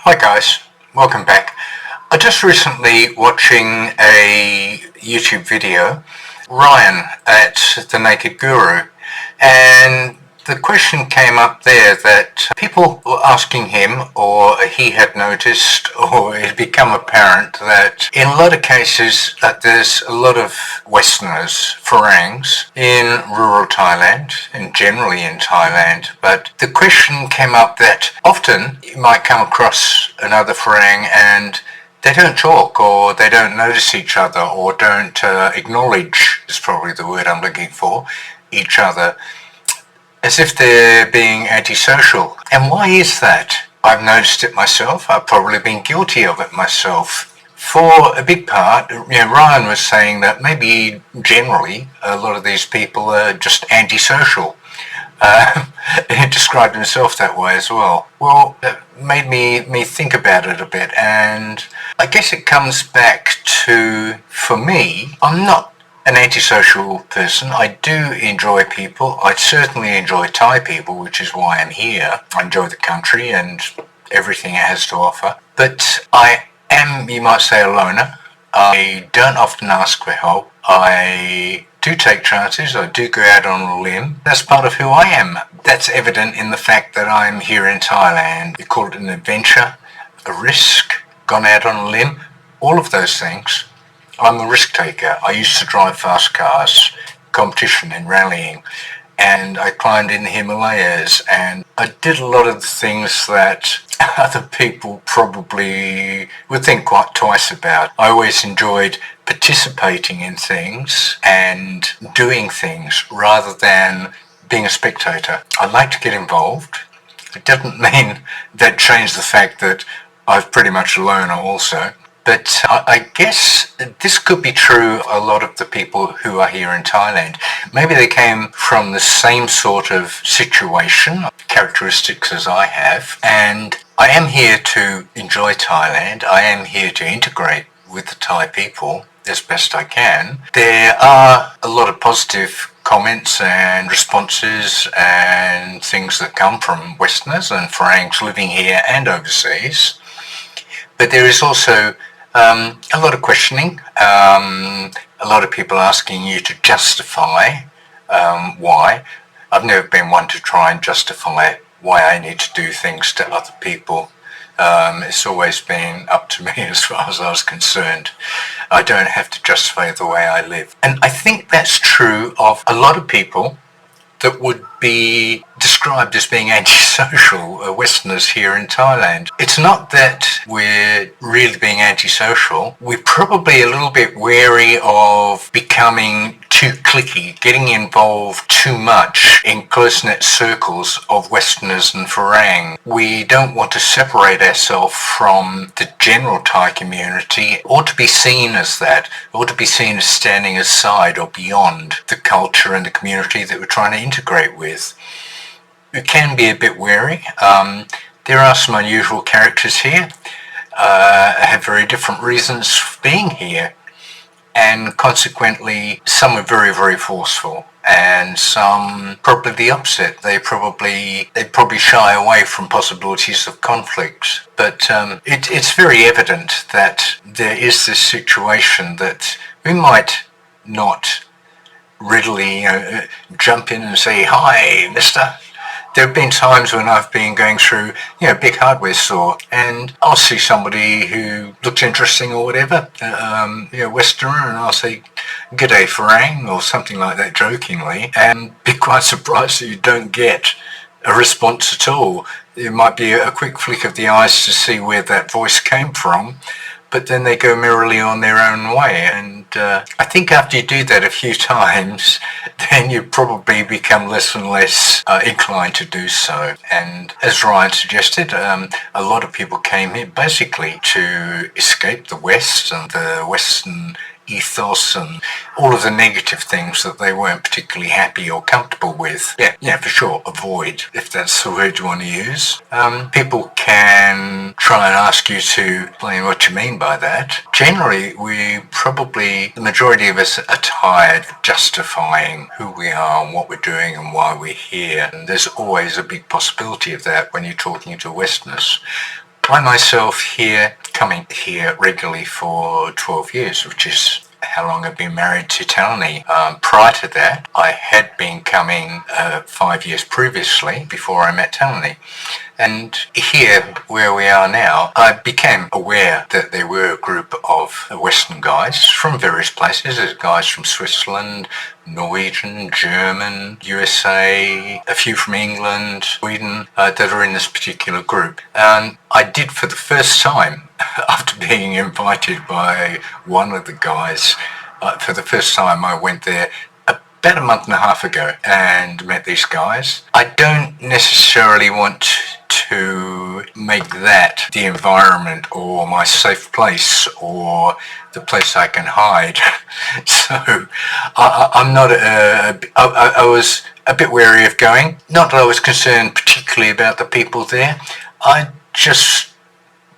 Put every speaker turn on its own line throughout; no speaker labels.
Hi guys, welcome back. I just recently watching a YouTube video, Ryan at The Naked Guru, and the question came up there that people were asking him, or he had noticed, or it had become apparent that in a lot of cases that there's a lot of Westerners, Farangs, in rural Thailand, and generally in Thailand. But the question came up that often you might come across another Farang and they don't talk, or they don't notice each other, or don't acknowledge, is probably the word I'm looking for, each other, as if they're being antisocial. And why is that? I've noticed it myself. I've probably been guilty of it myself. For a big part, Ryan was saying that maybe generally a lot of these people are just antisocial. He described himself that way as well. Well, that made me think about it a bit, and I guess it comes back to, for me, I'm not an antisocial person. I do enjoy people. I certainly enjoy Thai people, which is why I'm here. I enjoy the country and everything it has to offer. But I am, you might say, a loner. I don't often ask for help. I do take chances. I do go out on a limb. That's part of who I am. That's evident in the fact that I'm here in Thailand. You call it an adventure, a risk, gone out on a limb, all of those things. I'm a risk taker. I used to drive fast cars, competition and rallying, and I climbed in the Himalayas, and I did a lot of the things that other people probably would think quite twice about. I always enjoyed participating in things and doing things rather than being a spectator. I like to get involved. It doesn't mean that changed the fact that I'm pretty much a loner also. But I guess this could be true a lot of the people who are here in Thailand. Maybe they came from the same sort of situation, characteristics as I have, and I am here to enjoy Thailand. I am here to integrate with the Thai people as best I can. There are a lot of positive comments and responses and things that come from Westerners and Farangs living here and overseas. But there is also a lot of questioning, a lot of people asking you to justify why. I've never been one to try and justify why I need to do things to other people. It's always been up to me as far as I was concerned. I don't have to justify the way I live. And I think that's true of a lot of people that would be described as being antisocial Westerners here in Thailand. It's not that we're really being antisocial. We're probably a little bit wary of becoming too cliquey, getting involved too much in close-knit circles of Westerners and Farang. We don't want to separate ourselves from the general Thai community, or to be seen as that, or to be seen as standing aside or beyond the culture and the community that we're trying to integrate with. It can be a bit wary. There are some unusual characters here, have very different reasons for being here, and consequently some are very, very forceful, and some probably the opposite. They probably shy away from possibilities of conflict. But it's very evident that there is this situation that we might not readily jump in and say, "Hi, mister." There have been times when I've been going through, a big hardware store, and I'll see somebody who looks interesting or whatever, Westerner, and I'll say, "G'day, Farang," or something like that jokingly, and be quite surprised that you don't get a response at all. It might be a quick flick of the eyes to see where that voice came from, but then they go merrily on their own way. And I think after you do that a few times, then you probably become less and less inclined to do so. And as Ryan suggested, a lot of people came here basically to escape the West and the Western ethos and all of the negative things that they weren't particularly happy or comfortable with. Yeah, for sure, avoid, if that's the word you want to use. People can try and ask you to explain what you mean by that. Generally, the majority of us are tired of justifying who we are and what we're doing and why we're here. And there's always a big possibility of that when you're talking to Westerners. I myself coming here regularly for 12 years, which is how long I've been married to Talani. Prior to that, I had been coming 5 years previously before I met Talani. And here, where we are now, I became aware that there were a group of Western guys from various places. There's guys from Switzerland, Norwegian, German, USA, a few from England, Sweden, that are in this particular group. And I did for the first time, after being invited by one of the guys, for the first time I went there about a month and a half ago and met these guys. I don't necessarily want to make that the environment or my safe place or the place I can hide. So I'm not, I was a bit wary of going. Not that I was concerned particularly about the people there. I just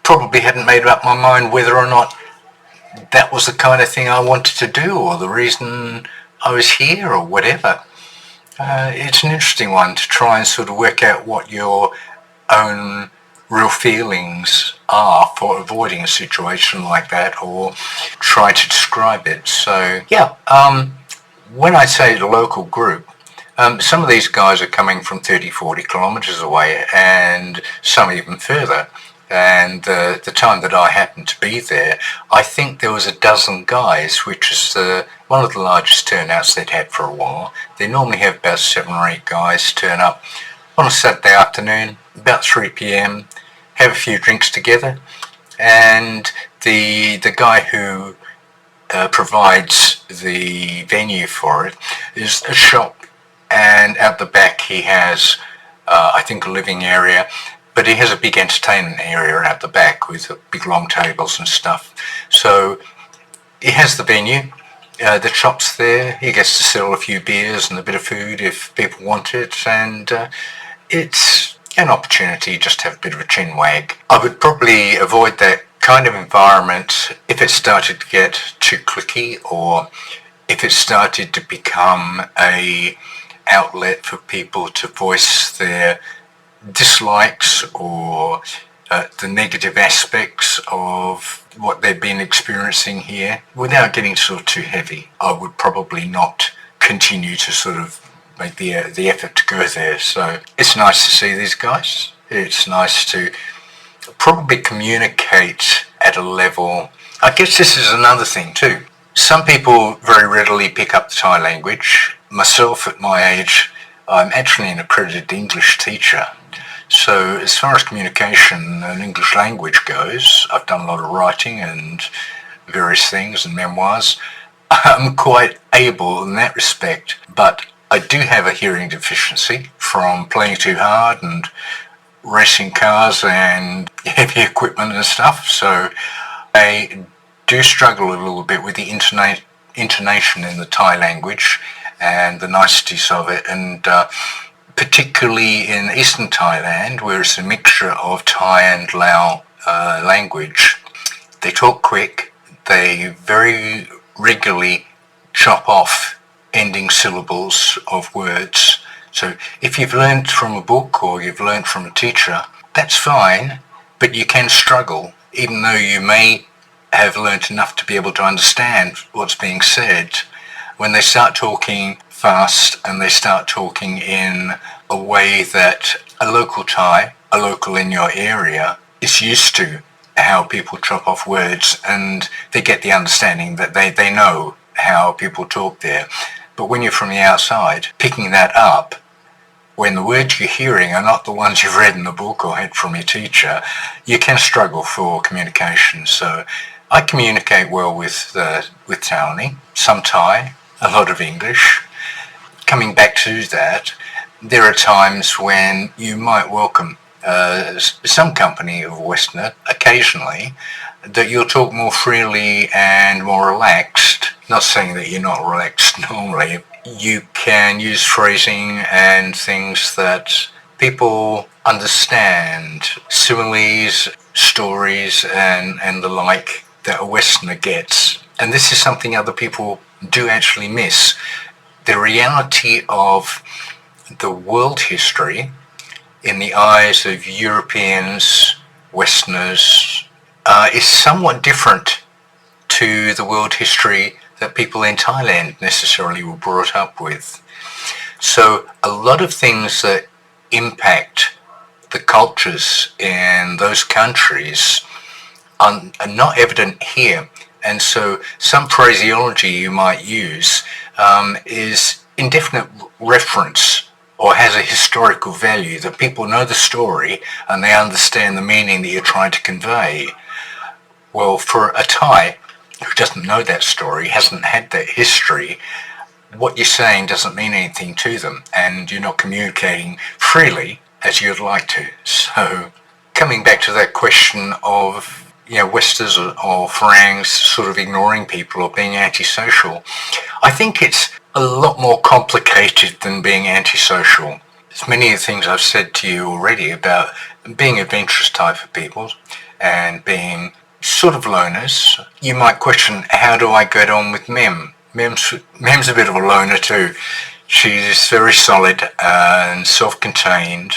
probably hadn't made up my mind whether or not that was the kind of thing I wanted to do or the reason I was here or whatever. It's an interesting one to try and sort of work out what your own real feelings are for avoiding a situation like that or try to describe it. So yeah, when I say the local group, some of these guys are coming from 30-40 kilometres away and some even further. And the time that I happened to be there, I think there was a dozen guys, which is one of the largest turnouts they'd had for a while. They normally have about 7 or 8 guys turn up on a Saturday afternoon, about 3 p.m, have a few drinks together, and the guy who provides the venue for it is a shop, and out the back he has, I think, a living area. But he has a big entertainment area out the back with big long tables and stuff. So he has the venue, the shop's there, he gets to sell a few beers and a bit of food if people want it, and it's an opportunity just to have a bit of a chin wag. I would probably avoid that kind of environment if it started to get too cliquey or if it started to become a outlet for people to voice their dislikes or the negative aspects of what they've been experiencing here without getting sort of too heavy. I would probably not continue to sort of make the effort to go there. So it's nice to see these guys. It's nice to probably communicate at a level. I guess this is another thing too. Some people very readily pick up the Thai language. Myself at my age, I'm actually an accredited English teacher. So as far as communication and English language goes, I've done a lot of writing and various things and memoirs. I'm quite able in that respect, but I do have a hearing deficiency from playing too hard and racing cars and heavy equipment and stuff. So I do struggle a little bit with the intonation in the Thai language and the niceties of it, and particularly in eastern Thailand, where it's a mixture of Thai and Lao language. They talk quick, they very regularly chop off ending syllables of words. So if you've learned from a book or you've learned from a teacher, that's fine, but you can struggle, even though you may have learnt enough to be able to understand what's being said. When they start talking fast and they start talking in a way that a local Thai, a local in your area, is used to how people chop off words, and they get the understanding that they know how people talk there. But when you're from the outside, picking that up, when the words you're hearing are not the ones you've read in the book or had from your teacher, you can struggle for communication. So I communicate well with Talani, some Thai, a lot of English. Coming back to that, there are times when you might welcome some company of a Westerner occasionally, that you'll talk more freely and more relaxed. Not saying that you're not relaxed normally. You can use phrasing and things that people understand, similes, stories and the like that a Westerner gets. And this is something other people do actually miss. The reality of the world history in the eyes of Europeans Westerners is somewhat different to the world history that people in Thailand necessarily were brought up with. So a lot of things that impact the cultures in those countries are not evident here. And so some phraseology you might use is indefinite reference or has a historical value, that people know the story and they understand the meaning that you're trying to convey. Well, for a Thai who doesn't know that story, hasn't had that history, what you're saying doesn't mean anything to them, and you're not communicating freely as you'd like to. So coming back to that question of, Westerners or Farangs sort of ignoring people or being antisocial, I think it's a lot more complicated than being antisocial. There's many of the things I've said to you already about being adventurous type of people and being sort of loners. You might question, how do I get on with Mem? Mem's a bit of a loner too. She's very solid and self-contained,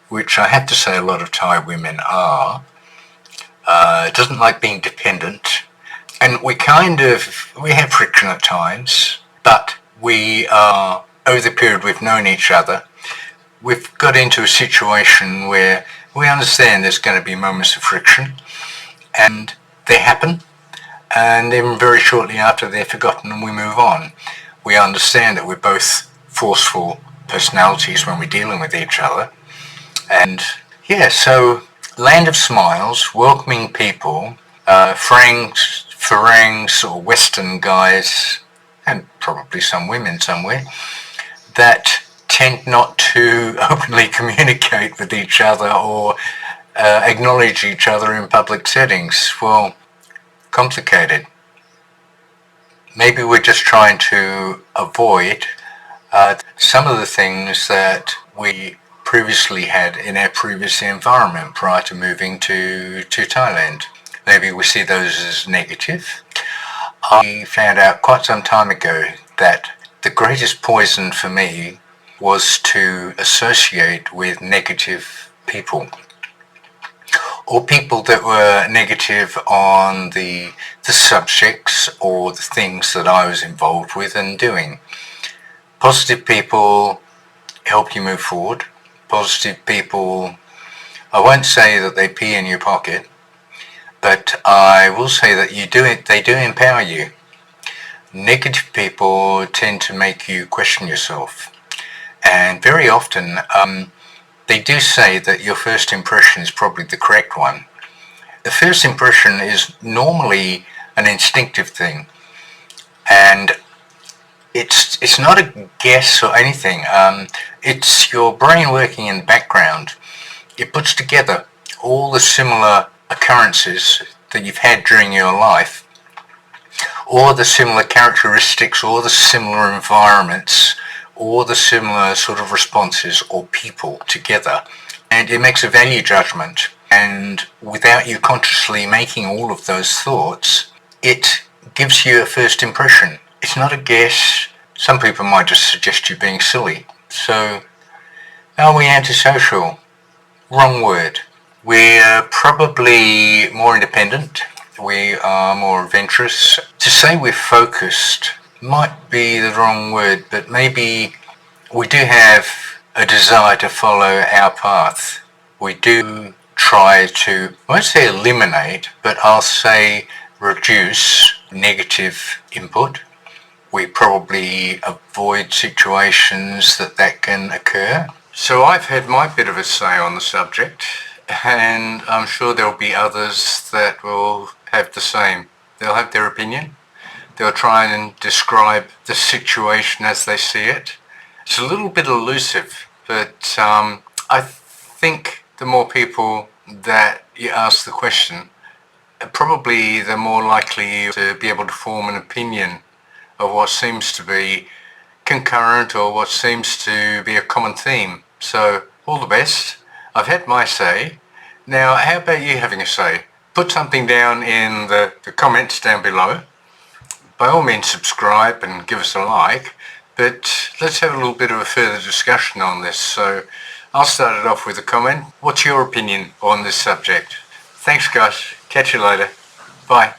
which I have to say a lot of Thai women are. Doesn't like being dependent. And we have friction at times, but we are, over the period we've known each other, we've got into a situation where we understand there's going to be moments of friction, and they happen, and then very shortly after they're forgotten and we move on. We understand that we're both forceful personalities when we're dealing with each other. And so land of smiles, welcoming people, Farangs or Western guys, and probably some women somewhere, that tend not to openly communicate with each other or acknowledge each other in public settings. Well, complicated. Maybe we're just trying to avoid some of the things that we previously had in our previous environment prior to moving to Thailand. Maybe we see those as negative. I found out quite some time ago that the greatest poison for me was to associate with negative people, or people that were negative on the subjects or the things that I was involved with and doing. Positive people help you move forward. Positive people, I won't say that they pee in your pocket, but I will say that they do empower you. Negative people tend to make you question yourself. And very often, they do say that your first impression is probably the correct one. The first impression is normally an instinctive thing, and it's not a guess or anything. It's your brain working in the background. It puts together all the similar occurrences that you've had during your life, or the similar characteristics, or the similar environments, or the similar sort of responses or people together, and it makes a value judgment. And without you consciously making all of those thoughts, it gives you a first impression. It's not a guess. Some people might just suggest you being silly. So, are we antisocial? Wrong word. We're probably more independent. We are more adventurous. To say we're focused might be the wrong word, but maybe we do have a desire to follow our path. We do try to, I won't say eliminate, but I'll say reduce negative input. We probably avoid situations that can occur. So I've had my bit of a say on the subject, and I'm sure there'll be others that will have the same. They'll have their opinion. They'll try and describe the situation as they see it. It's a little bit elusive, but I think the more people that you ask the question, probably the more likely to be able to form an opinion of what seems to be concurrent or what seems to be a common theme. So all the best. I've had my say. Now, how about you having a say? Put something down in the comments down below. By all means, subscribe and give us a like, but let's have a little bit of a further discussion on this. So I'll start it off with a comment. What's your opinion on this subject? Thanks, guys. Catch you later. Bye.